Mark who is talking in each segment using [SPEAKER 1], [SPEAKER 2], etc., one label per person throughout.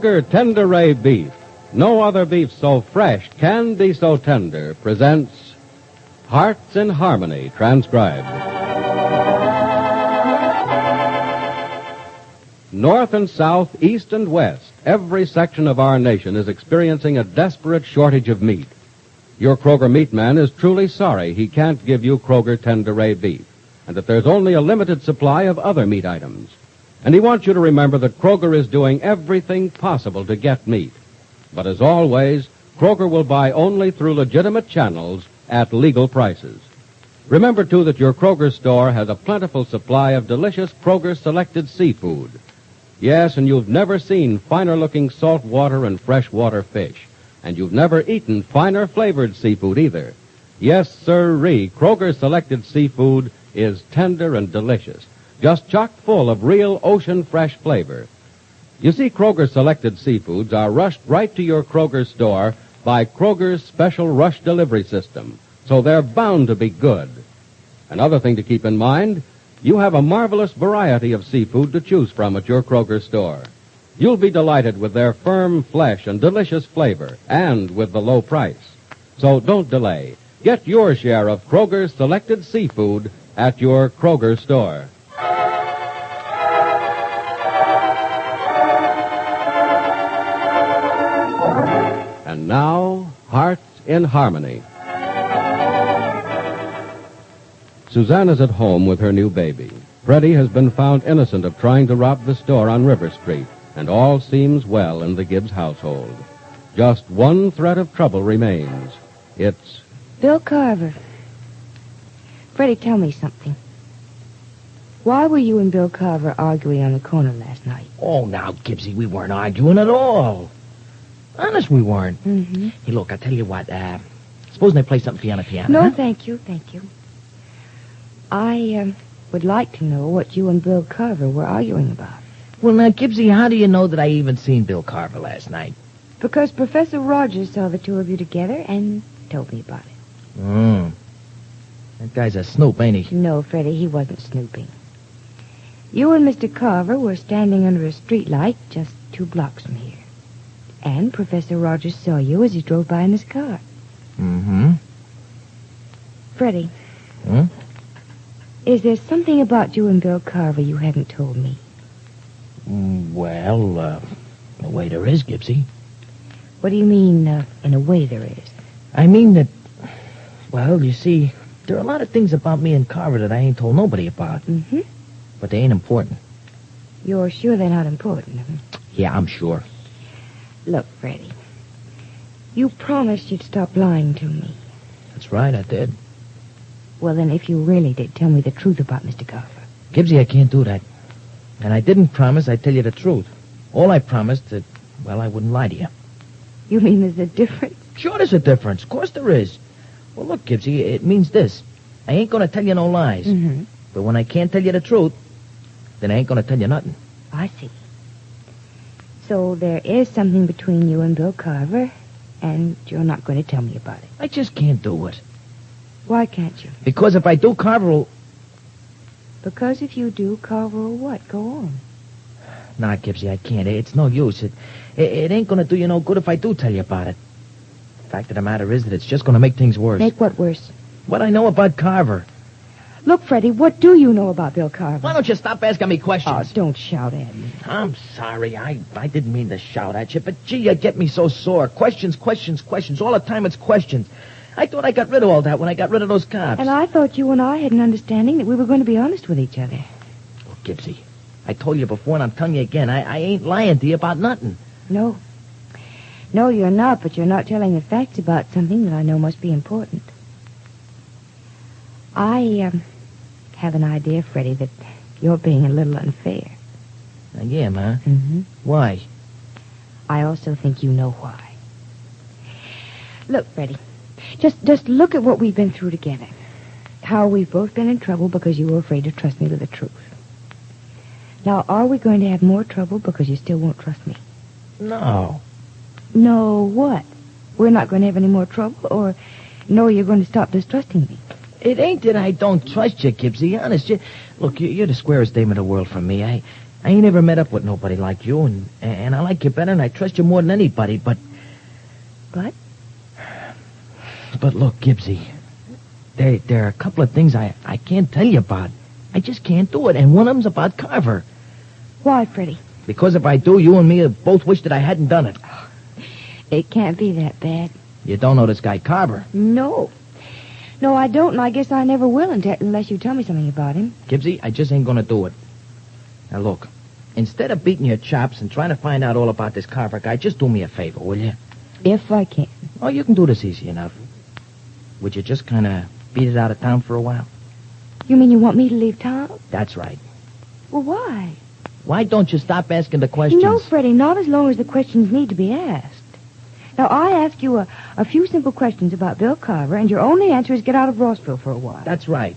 [SPEAKER 1] Kroger Tender Ray Beef, no other beef so fresh can be so tender, presents Hearts in Harmony, transcribed. North and south, east and west, every section of our nation is experiencing a desperate shortage of meat. Your Kroger meat man is truly sorry he can't give you Kroger Tender Ray Beef, and that there's only a limited supply of other meat items. And he wants you to remember that Kroger is doing everything possible to get meat. But as always, Kroger will buy only through legitimate channels at legal prices. Remember, too, that your Kroger store has a plentiful supply of delicious Kroger-selected seafood. Yes, and you've never seen finer-looking saltwater and freshwater fish. And you've never eaten finer-flavored seafood either. Yes, sirree, Kroger-selected seafood is tender and delicious, just chock full of real ocean-fresh flavor. You see, Kroger-selected seafoods are rushed right to your Kroger store by Kroger's special rush delivery system, so they're bound to be good. Another thing to keep in mind, you have a marvelous variety of seafood to choose from at your Kroger store. You'll be delighted with their firm flesh and delicious flavor, and with the low price. So don't delay. Get your share of Kroger's selected seafood at your Kroger store. And now, Hearts in Harmony. Suzanne is at home with her new baby. Freddie has been found innocent of trying to rob the store on River Street, and all seems well in the Gibbs household. Just one threat of trouble remains. It's
[SPEAKER 2] Bill Carver. Freddie, tell me something. Why were you and Bill Carver arguing on the corner last night?
[SPEAKER 3] Oh, now, Gibbsy, we weren't arguing at all. Honest, we weren't.
[SPEAKER 2] Mm-hmm.
[SPEAKER 3] Hey, look, I'll tell you what. Supposing I play something for you on the piano.
[SPEAKER 2] No,
[SPEAKER 3] huh?
[SPEAKER 2] thank you. I would like to know what you and Bill Carver were arguing about.
[SPEAKER 3] Well, now, Gibbsy, how do you know that I even seen Bill Carver last night?
[SPEAKER 2] Because Professor Rogers saw the two of you together and told me about it.
[SPEAKER 3] That guy's a snoop, ain't he?
[SPEAKER 2] No, Freddie, he wasn't snooping. You and Mr. Carver were standing under a streetlight just 2 blocks from here. And Professor Rogers saw you as he drove by in his car.
[SPEAKER 3] Mm-hmm.
[SPEAKER 2] Freddie.
[SPEAKER 3] Hmm?
[SPEAKER 2] Is there something about you and Bill Carver you haven't told me?
[SPEAKER 3] Well, the way there is, Gibbsy.
[SPEAKER 2] What do you mean, in a way there is?
[SPEAKER 3] I mean that, well, you see, there are a lot of things about me and Carver that I ain't told nobody about.
[SPEAKER 2] Mm-hmm.
[SPEAKER 3] But they ain't important.
[SPEAKER 2] You're sure they're not important?
[SPEAKER 3] Yeah, I'm sure.
[SPEAKER 2] Look, Freddie, you promised you'd stop lying to me.
[SPEAKER 3] That's right, I did.
[SPEAKER 2] Well, then, if you really did, tell me the truth about Mr. Carver.
[SPEAKER 3] Gibbsy, I can't do that. And I didn't promise I'd tell you the truth. All I promised that, well, I wouldn't lie to you.
[SPEAKER 2] You mean there's a difference?
[SPEAKER 3] Sure there's a difference. Of course there is. Well, look, Gibbsy, it means this. I ain't going to tell you no lies.
[SPEAKER 2] Mm-hmm.
[SPEAKER 3] But when I can't tell you the truth, then I ain't going to tell you nothing.
[SPEAKER 2] I see. So there is something between you and Bill Carver, and you're not going to tell me about it.
[SPEAKER 3] I just can't do it.
[SPEAKER 2] Why can't you?
[SPEAKER 3] Because if I do, Carver will...
[SPEAKER 2] Because if you do, Carver will what? Go on.
[SPEAKER 3] Nah, Gibbsy, I can't. It's no use. It ain't going to do you no good if I do tell you about it. The fact of the matter is that it's just going to make things worse.
[SPEAKER 2] Make what worse?
[SPEAKER 3] What I know about Carver.
[SPEAKER 2] Look, Freddie, what do you know about Bill Carver?
[SPEAKER 3] Why don't you stop asking me questions?
[SPEAKER 2] Oh, don't shout at me.
[SPEAKER 3] I'm sorry. I didn't mean to shout at you, but gee, you get me so sore. Questions. All the time it's questions. I thought I got rid of all that when I got rid of those cops.
[SPEAKER 2] And I thought you and I had an understanding that we were going to be honest with each other.
[SPEAKER 3] Look, Gibbsy, I told you before and I'm telling you again, I ain't lying to you about nothing.
[SPEAKER 2] No. No, you're not, but you're not telling the facts about something that I know must be important. I have an idea, Freddie, that you're being a little unfair.
[SPEAKER 3] I am, huh?
[SPEAKER 2] Mm-hmm.
[SPEAKER 3] Why?
[SPEAKER 2] I also think you know why. Look, Freddie, just look at what we've been through together. How we've both been in trouble because you were afraid to trust me with the truth. Now, are we going to have more trouble because you still won't trust me?
[SPEAKER 3] No.
[SPEAKER 2] No, what? We're not going to have any more trouble, or no, you're going to stop distrusting me?
[SPEAKER 3] It ain't that I don't trust you, Gibbsy. Honest, look, you're the squarest dame in the world for me. I ain't ever met up with nobody like you, and I like you better, and I trust you more than anybody, but...
[SPEAKER 2] But?
[SPEAKER 3] But look, Gibbsy, there are a couple of things I can't tell you about. I just can't do it, and one of them's about Carver.
[SPEAKER 2] Why, Freddie?
[SPEAKER 3] Because if I do, you and me both wish that I hadn't done it.
[SPEAKER 2] It can't be that bad.
[SPEAKER 3] You don't know this guy Carver.
[SPEAKER 2] No. No, I don't, and I guess I never will unless you tell me something about him.
[SPEAKER 3] Gibbsy, I just ain't gonna do it. Now, look, instead of beating your chops and trying to find out all about this Carver guy, just do me a favor, will you?
[SPEAKER 2] If I can.
[SPEAKER 3] Oh, you can do this easy enough. Would you just kind of beat it out of town for a while?
[SPEAKER 2] You mean you want me to leave town?
[SPEAKER 3] That's right.
[SPEAKER 2] Well, why?
[SPEAKER 3] Why don't you stop asking the questions?
[SPEAKER 2] No, Freddie, not as long as the questions need to be asked. Now, I ask you a few simple questions about Bill Carver, and your only answer is get out of Rossville for a while.
[SPEAKER 3] That's right.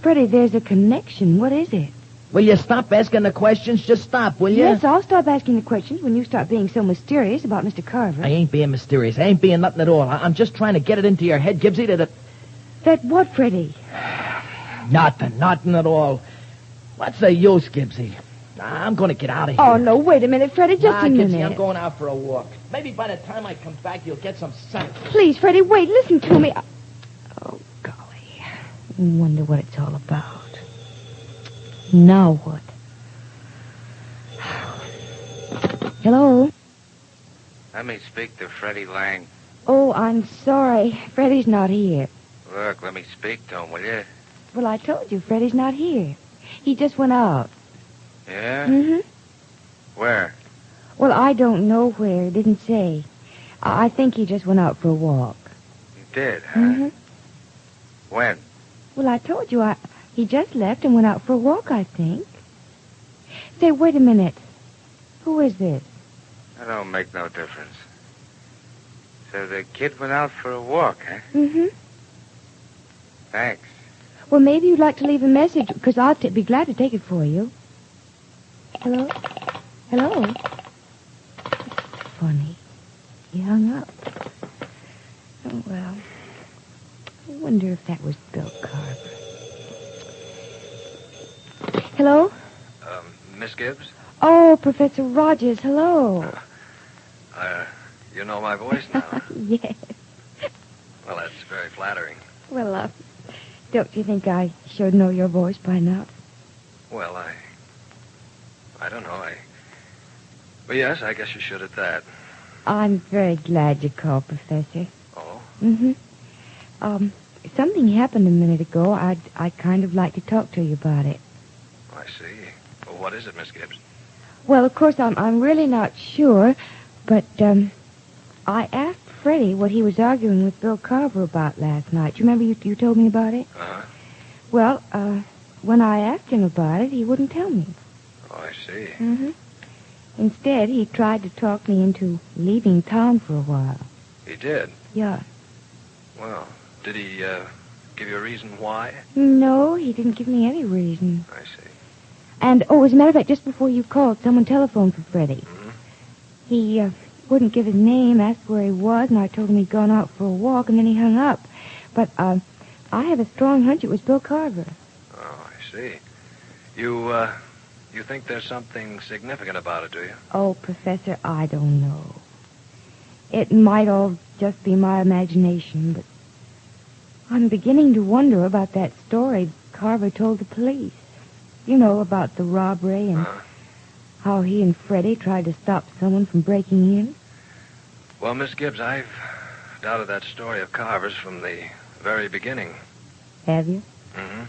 [SPEAKER 2] Freddie, there's a connection. What is it?
[SPEAKER 3] Will you stop asking the questions? Just stop, will you?
[SPEAKER 2] Yes, I'll stop asking the questions when you start being so mysterious about Mr. Carver.
[SPEAKER 3] I ain't being mysterious. I ain't being nothing at all. I'm just trying to get it into your head, Gibbsy, that...
[SPEAKER 2] That what, Freddie?
[SPEAKER 3] Nothing at all. What's the use, Gibbsy? I'm going to get out of here.
[SPEAKER 2] Oh, no, wait a minute, Freddie, just a minute.
[SPEAKER 3] Gibbsy, I'm going out for a walk. Maybe by the time I come back, you'll get some sense.
[SPEAKER 2] Please, Freddie, wait, listen to me. Oh, golly. I wonder what it's all about. Now what? Hello?
[SPEAKER 4] Let me speak to Freddie Lang.
[SPEAKER 2] Oh, I'm sorry. Freddie's not here.
[SPEAKER 4] Look, let me speak to him, will you?
[SPEAKER 2] Well, I told you, Freddie's not here. He just went out.
[SPEAKER 4] Yeah?
[SPEAKER 2] Mm-hmm.
[SPEAKER 4] Where?
[SPEAKER 2] Well, I don't know where. Didn't say. I think he just went out for a walk.
[SPEAKER 4] You did, huh?
[SPEAKER 2] Mm-hmm.
[SPEAKER 4] When?
[SPEAKER 2] Well, I told you, he just left and went out for a walk, I think. Say, wait a minute. Who is this?
[SPEAKER 4] That don't make no difference. So the kid went out for a walk, huh?
[SPEAKER 2] Mm-hmm.
[SPEAKER 4] Thanks.
[SPEAKER 2] Well, maybe you'd like to leave a message, because I'll be glad to take it for you. Hello? Hello? Funny. He hung up. Oh, well. I wonder if that was Bill Carver. Hello?
[SPEAKER 4] Miss Gibbs?
[SPEAKER 2] Oh, Professor Rogers, hello.
[SPEAKER 4] You know my voice now?
[SPEAKER 2] Yes.
[SPEAKER 4] Well, that's very flattering.
[SPEAKER 2] Well, don't you think I should know your voice by now?
[SPEAKER 4] Well, I don't know. But yes, I guess you should at that.
[SPEAKER 2] I'm very glad you called, Professor.
[SPEAKER 4] Oh?
[SPEAKER 2] Mm-hmm. Something happened a minute ago. I'd kind of like to talk to you about it.
[SPEAKER 4] I see. Well, what is it, Miss Gibbs?
[SPEAKER 2] Well, of course, I'm really not sure, but, I asked Freddie what he was arguing with Bill Carver about last night. Do you remember you told me about it?
[SPEAKER 4] Uh-huh.
[SPEAKER 2] Well, when I asked him about it, he wouldn't tell me.
[SPEAKER 4] Oh, I see.
[SPEAKER 2] Mm-hmm. Instead, he tried to talk me into leaving town for a while.
[SPEAKER 4] He did?
[SPEAKER 2] Yeah.
[SPEAKER 4] Well, did he, give you a reason why?
[SPEAKER 2] No, he didn't give me any reason.
[SPEAKER 4] I see.
[SPEAKER 2] And, as a matter of fact, just before you called, someone telephoned for Freddie.
[SPEAKER 4] Mm-hmm.
[SPEAKER 2] He, wouldn't give his name, asked where he was, and I told him he'd gone out for a walk, and then he hung up. But, I have a strong hunch it was Bill Carver.
[SPEAKER 4] Oh, I see. You think there's something significant about it, do you?
[SPEAKER 2] Oh, Professor, I don't know. It might all just be my imagination, but I'm beginning to wonder about that story Carver told the police. You know, about the robbery and how he and Freddie tried to stop someone from breaking in.
[SPEAKER 4] Well, Miss Gibbs, I've doubted that story of Carver's from the very beginning.
[SPEAKER 2] Have you?
[SPEAKER 4] Mm-hmm.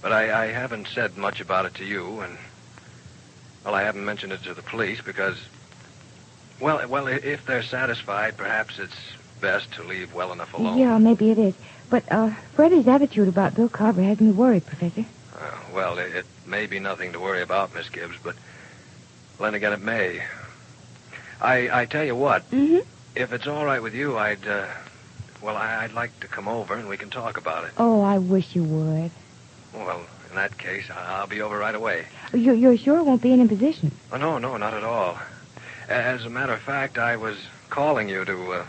[SPEAKER 4] But I haven't said much about it to you, and, well, I haven't mentioned it to the police because, well, if they're satisfied, perhaps it's best to leave well enough alone.
[SPEAKER 2] Yeah, maybe it is. But, Freddie's attitude about Bill Carver has me worried, Professor.
[SPEAKER 4] Well, it may be nothing to worry about, Miss Gibbs, but then again, it may. I tell you what.
[SPEAKER 2] Mm-hmm.
[SPEAKER 4] If it's all right with you, I'd like to come over and we can talk about it.
[SPEAKER 2] Oh, I wish you would.
[SPEAKER 4] Well, in that case, I'll be over right away.
[SPEAKER 2] You're sure it won't be an imposition?
[SPEAKER 4] Oh, no, not at all. As a matter of fact, I was calling you to,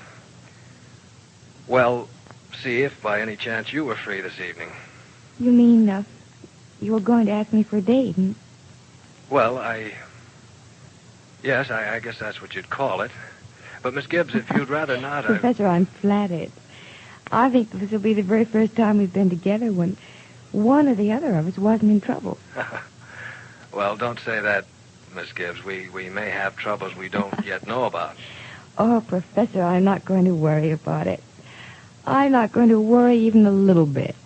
[SPEAKER 4] see if by any chance you were free this evening.
[SPEAKER 2] You mean, you were going to ask me for a date, and
[SPEAKER 4] Well, Yes, I guess that's what you'd call it. But, Miss Gibbs, if you'd rather not,
[SPEAKER 2] Professor, I'm flattered. I think this will be the very first time we've been together when one or the other of us wasn't in trouble.
[SPEAKER 4] Well, don't say that, Miss Gibbs. We may have troubles we don't yet know about.
[SPEAKER 2] Oh, Professor, I'm not going to worry about it. I'm not going to worry even a little bit.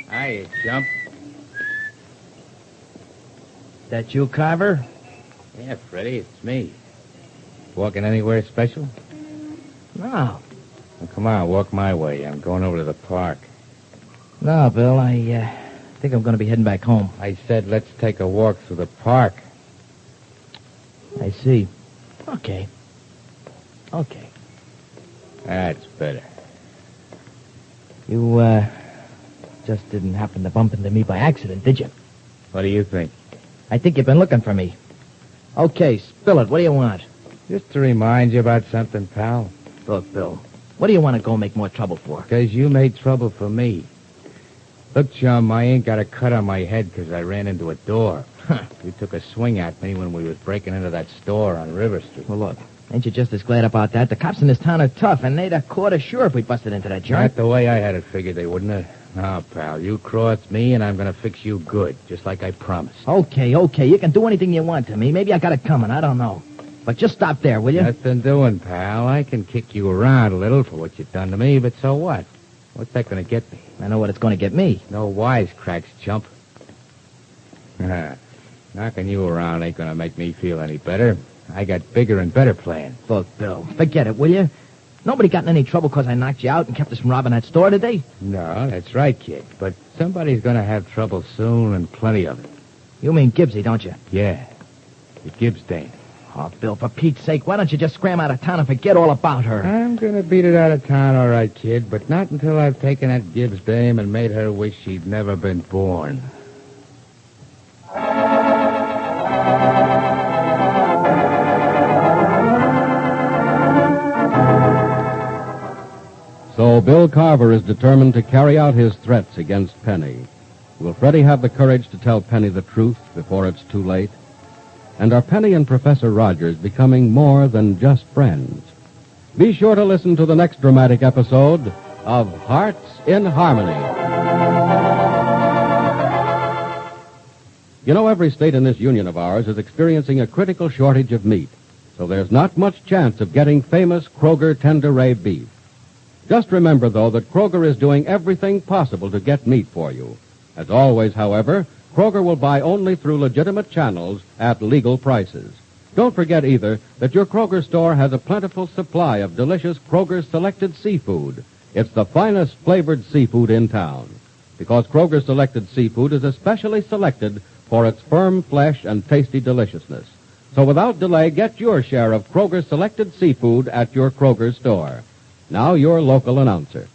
[SPEAKER 5] Hiya, Chump.
[SPEAKER 3] That you, Carver?
[SPEAKER 5] Yeah, Freddie, it's me. Walking anywhere special?
[SPEAKER 3] No.
[SPEAKER 5] Well, come on, walk my way. I'm going over to the park.
[SPEAKER 3] No, Bill, I think I'm going to be heading back home.
[SPEAKER 5] I said let's take a walk through the park.
[SPEAKER 3] I see. Okay.
[SPEAKER 5] That's better.
[SPEAKER 3] You, just didn't happen to bump into me by accident, did you?
[SPEAKER 5] What do you think?
[SPEAKER 3] I think you've been looking for me. Okay, spill it. What do you want?
[SPEAKER 5] Just to remind you about something, pal.
[SPEAKER 3] Look, Bill, what do you want to go make more trouble for?
[SPEAKER 5] Because you made trouble for me. Look, chum, I ain't got a cut on my head because I ran into a door. You took a swing at me when we was breaking into that store on River Street.
[SPEAKER 3] Well, look, ain't you just as glad about that? The cops in this town are tough, and they'd have caught us sure if we busted into that joint.
[SPEAKER 5] Not the way I had it figured they wouldn't have. No, pal, you crossed me, and I'm going to fix you good, just like I promised.
[SPEAKER 3] Okay, you can do anything you want to me. Maybe I got it coming, I don't know. But just stop there, will you?
[SPEAKER 5] Nothing doing, pal. I can kick you around a little for what you've done to me, but so what? What's that going to get me?
[SPEAKER 3] I know what it's going to get me.
[SPEAKER 5] No wisecracks, chump. Knocking you around ain't going to make me feel any better. I got bigger and better plans.
[SPEAKER 3] Look, Bill, forget it, will you? Nobody got in any trouble because I knocked you out and kept us from robbing that store, did they?
[SPEAKER 5] No, that's right, kid. But somebody's going to have trouble soon, and plenty of it.
[SPEAKER 3] You mean Gibbsy, don't you?
[SPEAKER 5] Yeah, the Gibbs dame.
[SPEAKER 3] Oh, Bill, for Pete's sake, why don't you just scram out of town and forget all about her?
[SPEAKER 5] I'm going to beat it out of town, all right, kid, but not until I've taken that Gibbs dame and made her wish she'd never been born.
[SPEAKER 1] So Bill Carver is determined to carry out his threats against Penny. Will Freddie have the courage to tell Penny the truth before it's too late? And are Penny and Professor Rogers becoming more than just friends? Be sure to listen to the next dramatic episode of Hearts in Harmony. You know, every state in this union of ours is experiencing a critical shortage of meat, so there's not much chance of getting famous Kroger Tender Ray beef. Just remember, though, that Kroger is doing everything possible to get meat for you. As always, however, Kroger will buy only through legitimate channels at legal prices. Don't forget, either, that your Kroger store has a plentiful supply of delicious Kroger Selected Seafood. It's the finest flavored seafood in town, because Kroger Selected Seafood is especially selected for its firm flesh and tasty deliciousness. So without delay, get your share of Kroger Selected Seafood at your Kroger store. Now, your local announcer.